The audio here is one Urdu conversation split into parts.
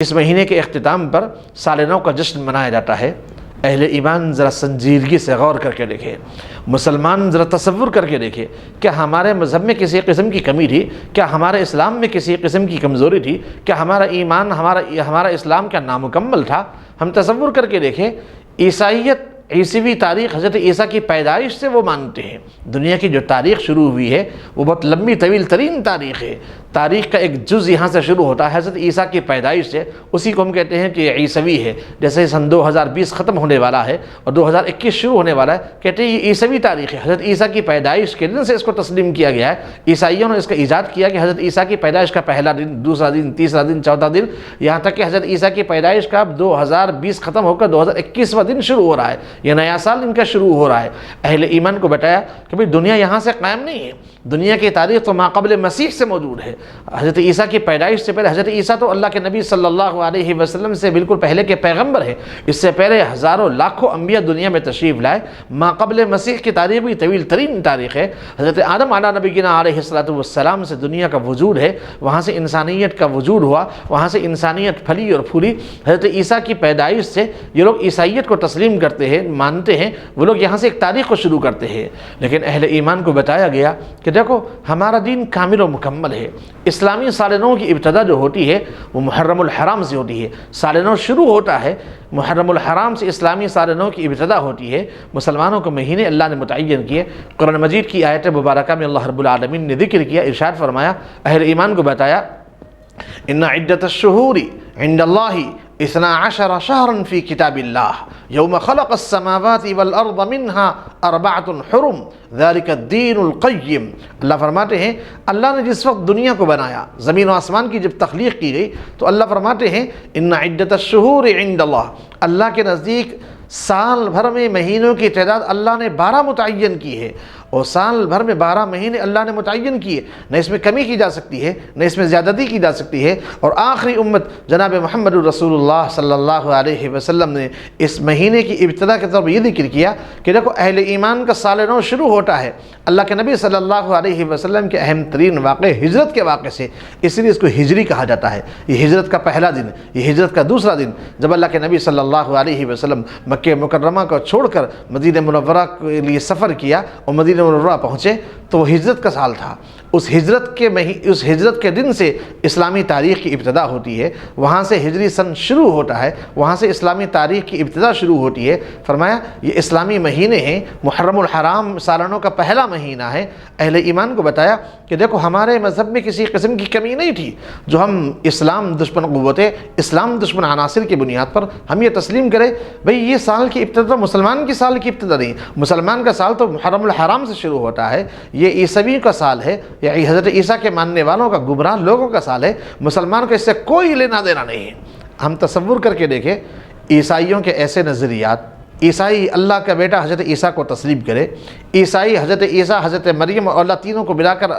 اس مہینے کے اختتام پر سال نو کا جشن منایا جاتا ہے۔ اہل ایمان ذرا سنجیدگی سے غور کر کے دیکھیں، مسلمان ذرا تصور کر کے دیکھیں، کیا ہمارے مذہب میں کسی قسم کی کمی تھی؟ کیا ہمارے اسلام میں کسی قسم کی کمزوری تھی؟ کیا ہمارا ایمان ہمارا اسلام کیا نامکمل تھا؟ ہم تصور کر کے دیکھیں، عیسائیت عیسوی تاریخ حضرت عیسیٰ کی پیدائش سے وہ مانتے ہیں۔ دنیا کی جو تاریخ شروع ہوئی ہے وہ بہت لمبی طویل ترین تاریخ ہے۔ تاریخ کا ایک جز یہاں سے شروع ہوتا ہے حضرت عیسیٰ کی پیدائش سے، اسی کو ہم کہتے ہیں کہ یہ عیسوی ہے۔ جیسے سن 2020 ختم ہونے والا ہے اور 2021 شروع ہونے والا ہے، کہتے ہیں یہ عیسوی تاریخ ہے۔ حضرت عیسیٰ کی پیدائش کے دن سے اس کو تسلیم کیا گیا ہے۔ عیسائیوں نے اس کا ایجاد کیا کہ حضرت عیسیٰ کی پیدائش کا پہلا دن، دوسرا دن، تیسرا دن، چوتھا دن، یہاں تک کہ حضرت عیسیٰ کی پیدائش کا 2020 ختم ہو کر 2021واں دن شروع ہو رہا ہے۔ یہ نیا سال ان کا شروع ہو رہا ہے۔ اہل ایمان کو بتایا کہ بھئی دنیا یہاں سے قائم نہیں ہے، دنیا کی تاریخ تو ماقبل مسیح سے موجود ہے۔ حضرت عیسیٰ کی پیدائش سے پہلے، حضرت عیسیٰ تو اللہ کے نبی صلی اللہ علیہ وسلم سے بالکل پہلے کے پیغمبر ہیں، اس سے پہلے ہزاروں لاکھوں انبیاء دنیا میں تشریف لائے۔ ماقبل مسیح کی تاریخ بھی طویل ترین تاریخ ہے۔ حضرت آدم علیہ نبینا علیہ السلام سے دنیا کا وجود ہے، وہاں سے انسانیت کا وجود ہوا، وہاں سے انسانیت پھلی اور پھولی۔ حضرت عیسیٰ کی پیدائش سے یہ لوگ عیسائیت کو تسلیم کرتے ہیں، مانتے ہیں، وہ لوگ یہاں سے ایک تاریخ کو شروع کرتے ہیں۔ لیکن اہل ایمان کو بتایا گیا کہ دیکھو ہمارا دین کامل و مکمل ہے۔ اسلامی سال نو کی ابتدا جو ہوتی ہے وہ محرم الحرام سے ہوتی ہے۔ سال نو شروع ہوتا ہے محرم الحرام سے، اسلامی سال نو کی ابتدا ہوتی ہے۔ مسلمانوں کو مہینے اللہ نے متعین کیے۔ قرآن مجید کی آیت مبارکہ میں اللہ رب العالمین نے ذکر کیا، ارشاد فرمایا، اہل ایمان کو بتایا، ان عدت الشہور عند اللہ 12 شهرا في كتاب الله يوم خلق السماوات والأرض منها 4 حرم ذلك الدين القيم۔ اللہ فرماتے ہیں اللہ نے جس وقت دنیا کو بنایا، زمین و آسمان کی جب تخلیق کی گئی تو اللہ فرماتے ہیں ان عدت الشہور عند اللہ، اللہ کے نزدیک سال بھر میں مہینوں کی تعداد اللہ نے 12 متعین کی ہے، اور سال بھر میں 12 مہینے اللہ نے متعین کیے، نہ اس میں کمی کی جا سکتی ہے نہ اس میں زیادتی کی جا سکتی ہے۔ اور آخری امت جناب محمد رسول اللہ صلی اللہ علیہ وسلم نے اس مہینے کی ابتدا کے طور پر یہ ذکر کیا کہ دیکھو اہل ایمان کا سال نو شروع ہوتا ہے اللہ کے نبی صلی اللہ علیہ وسلم کے اہم ترین واقعے ہجرت کے واقعے سے، اس لیے اس کو ہجری کہا جاتا ہے۔ یہ ہجرت کا پہلا دن، یہ ہجرت کا دوسرا دن، جب اللہ کے نبی صلی اللہ علیہ وسلم مکہ مکرمہ کو چھوڑ کر مدینہ منورہ کے لیے سفر کیا اور مدینہ منورہ پہنچے تو وہ ہجرت کا سال تھا۔ اس ہجرت کے دن سے اسلامی تاریخ کی ابتدا ہوتی ہے، وہاں سے ہجری سن شروع ہوتا ہے، وہاں سے اسلامی تاریخ کی ابتدا شروع ہوتی ہے۔ فرمایا یہ اسلامی مہینے ہیں، محرم الحرام سالانوں کا پہلا مہینہ ہے۔ اہل ایمان کو بتایا کہ دیکھو ہمارے مذہب میں کسی قسم کی کمی نہیں تھی جو ہم اسلام دشمن قوتیں، اسلام دشمن عناصر کی بنیاد پر ہم یہ تسلیم کریں بھئی یہ سال کی ابتدا مسلمان کی سال کی ابتدا نہیں، مسلمان کا سال تو محرم الحرام سے شروع ہوتا ہے، یہ عیسوی کا سال ہے، یہ حضرت عیسیٰ کے ماننے والوں کا، گمراہ لوگوں کا سال ہے، مسلمان کو اس سے کوئی لینا دینا نہیں ہے۔ ہم تصور کر کے دیکھیں عیسائیوں کے ایسے نظریات، عیسائی اللہ کا بیٹا حضرت عیسیٰ کو تسلیم کرے، عیسائی حضرت عیسیٰ حضرت مریم اور اللہ تینوں کو ملا کر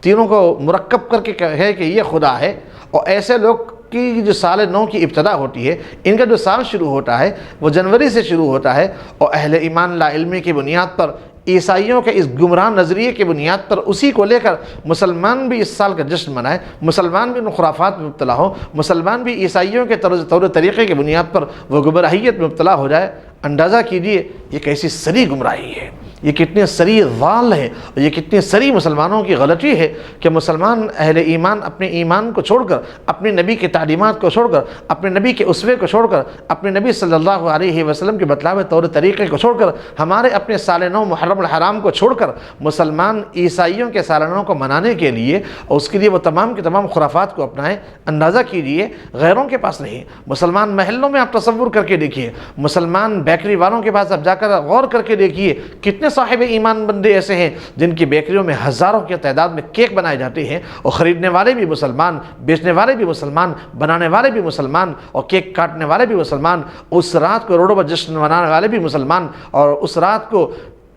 تینوں کو مرکب کر کے کہے کہ یہ خدا ہے، اور ایسے لوگ کی جو سال نو کی ابتدا ہوتی ہے، ان کا جو سال شروع ہوتا ہے وہ جنوری سے شروع ہوتا ہے، اور اہل ایمان لا علمی کی بنیاد پر، عیسائیوں کے اس گمراہ نظریے کی بنیاد پر اسی کو لے کر مسلمان بھی اس سال کا جشن منائے، مسلمان بھی ان خرافات میں مبتلا ہو، مسلمان بھی عیسائیوں کے طور طریقے کی بنیاد پر وہ گمراہیت میں مبتلا ہو جائے۔ اندازہ کیجئے یہ کیسی سری گمراہی ہے، یہ کتنے سری ضال ہے، اور یہ کتنی سری مسلمانوں کی غلطی ہے کہ مسلمان اہل ایمان اپنے ایمان کو چھوڑ کر، اپنے نبی کی تعلیمات کو چھوڑ کر، اپنے نبی کے اسوے کو چھوڑ کر، اپنے نبی صلی اللہ علیہ وسلم کے بتلاوے طور طریقے کو چھوڑ کر، ہمارے اپنے سال نو محرم الحرام کو چھوڑ کر مسلمان عیسائیوں کے سال نو کو منانے کے لیے اور اس کے لیے وہ تمام کے تمام خرافات کو اپنائیں۔ اندازہ کیجئے غیروں کے پاس نہیں، مسلمان محلوں میں آپ تصور کر کے دیکھیے، مسلمان بیکری والوں کے پاس اب جا کر غور کر کے دیکھیے کتنے صاحب ایمان بندے ایسے ہیں جن کی بیکریوں میں ہزاروں کی تعداد میں کیک بنائے جاتے ہیں، اور خریدنے والے بھی مسلمان، بیچنے والے بھی مسلمان، بنانے والے بھی مسلمان، اور کیک کاٹنے والے بھی مسلمان، اس رات کو روڈوں پر جشن منانے والے بھی مسلمان، اور اس رات کو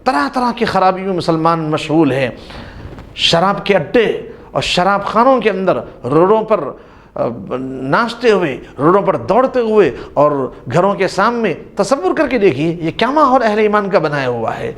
طرح طرح کی خرابیوں میں مسلمان مشغول ہیں۔ شراب کے اڈے اور شراب خانوں کے اندر روڈوں پر ناچتے ہوئے، روڈوں پر دوڑتے ہوئے، اور گھروں کے سامنے تصور کر کے دیکھیے یہ کیا ماحول اہل ایمان کا بنایا ہوا ہے۔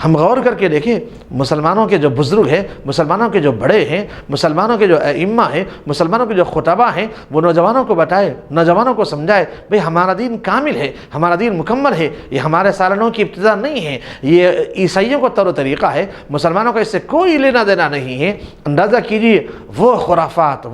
ہم غور کر کے دیکھیں مسلمانوں کے جو بزرگ ہیں، مسلمانوں کے جو بڑے ہیں، مسلمانوں کے جو ائمہ ہیں، مسلمانوں کے جو خطبہ ہیں، وہ نوجوانوں کو بتائے، نوجوانوں کو سمجھائے بھئی ہمارا دین کامل ہے، ہمارا دین مکمل ہے، یہ ہمارے سالنوں کی ابتدا نہیں ہے، یہ عیسائیوں کو طور و طریقہ ہے، مسلمانوں کا اس سے کوئی لینا دینا نہیں ہے۔ اندازہ کیجئے وہ خرافات،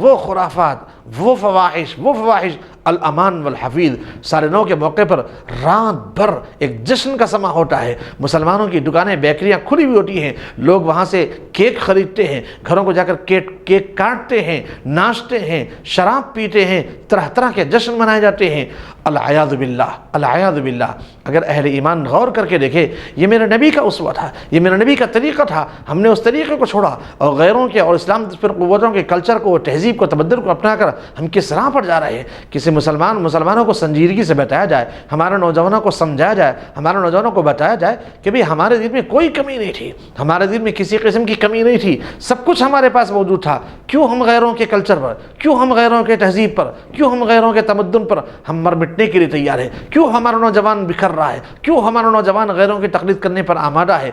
وہ فواحش الامان والحفیظ سال نو کے موقع پر رات بھر ایک جشن کا سما ہوتا ہے، مسلمانوں کی دکانیں بیکریاں کھلی ہوئی ہوتی ہیں، لوگ وہاں سے کیک خریدتے ہیں، گھروں کو جا کر کیک کاٹتے ہیں، ناچتے ہیں، شراب پیتے ہیں، طرح طرح کے جشن منائے جاتے ہیں۔ العیاذ باللہ۔ اگر اہل ایمان غور کر کے دیکھے یہ میرے نبی کا اسوہ تھا، یہ میرے نبی کا طریقہ تھا، ہم نے اس طریقے کو چھوڑا اور غیروں کے اور اسلام پر قوتوں کے کلچر کو، تہذیب کو، تمدن کو اپنا کر ہم کس راہ پر جا رہے ہیں۔ کسی مسلمانوں کو سنجیدگی سے بتایا جائے، ہمارے نوجوانوں کو سمجھایا جائے، ہمارے نوجوانوں کو بتایا جائے کہ بھئی ہمارے دین میں کوئی کمی نہیں تھی، ہمارے دین میں کسی قسم کی کمی نہیں تھی، سب کچھ ہمارے پاس موجود تھا، کیوں ہم غیروں کے کلچر پر، کیوں ہم غیروں کے تہذیب پر، کیوں ہم غیروں کے تمدن پر ہم مر مٹنے کے لیے تیار ہیں، کیوں ہمارا نوجوان بکھر رہا ہے، کیوں ہمارا نوجوان غیروں کی تقلید کرنے پر آمادہ ہے۔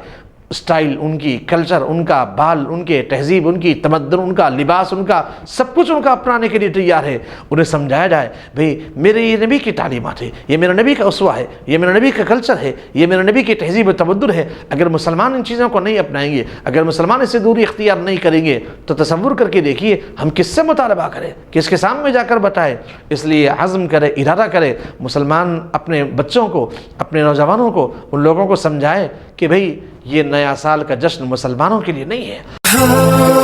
اسٹائل ان کی، کلچر ان کا، بال ان کے، تہذیب ان کی، تمدن ان کا، لباس ان کا، سب کچھ ان کا اپنانے کے لیے تیار ہے۔ انہیں سمجھایا جائے بھئی میرے یہ نبی کی تعلیمات ہے، یہ میرے نبی کا اسوہ ہے، یہ میرے نبی کا کلچر ہے، یہ میرے نبی کی تہذیب و تمدن ہے۔ اگر مسلمان ان چیزوں کو نہیں اپنائیں گے، اگر مسلمان اس سے دوری اختیار نہیں کریں گے تو تصور کر کے دیکھیے ہم کس سے مطالبہ کریں، کس کے سامنے جا کر بتائیں۔ اس لیے عزم کرے، ارادہ کرے، مسلمان اپنے بچوں کو، اپنے نوجوانوں کو، ان لوگوں کو سمجھائے کہ بھئی یہ نیا سال کا جشن مسلمانوں کے لیے نہیں ہے۔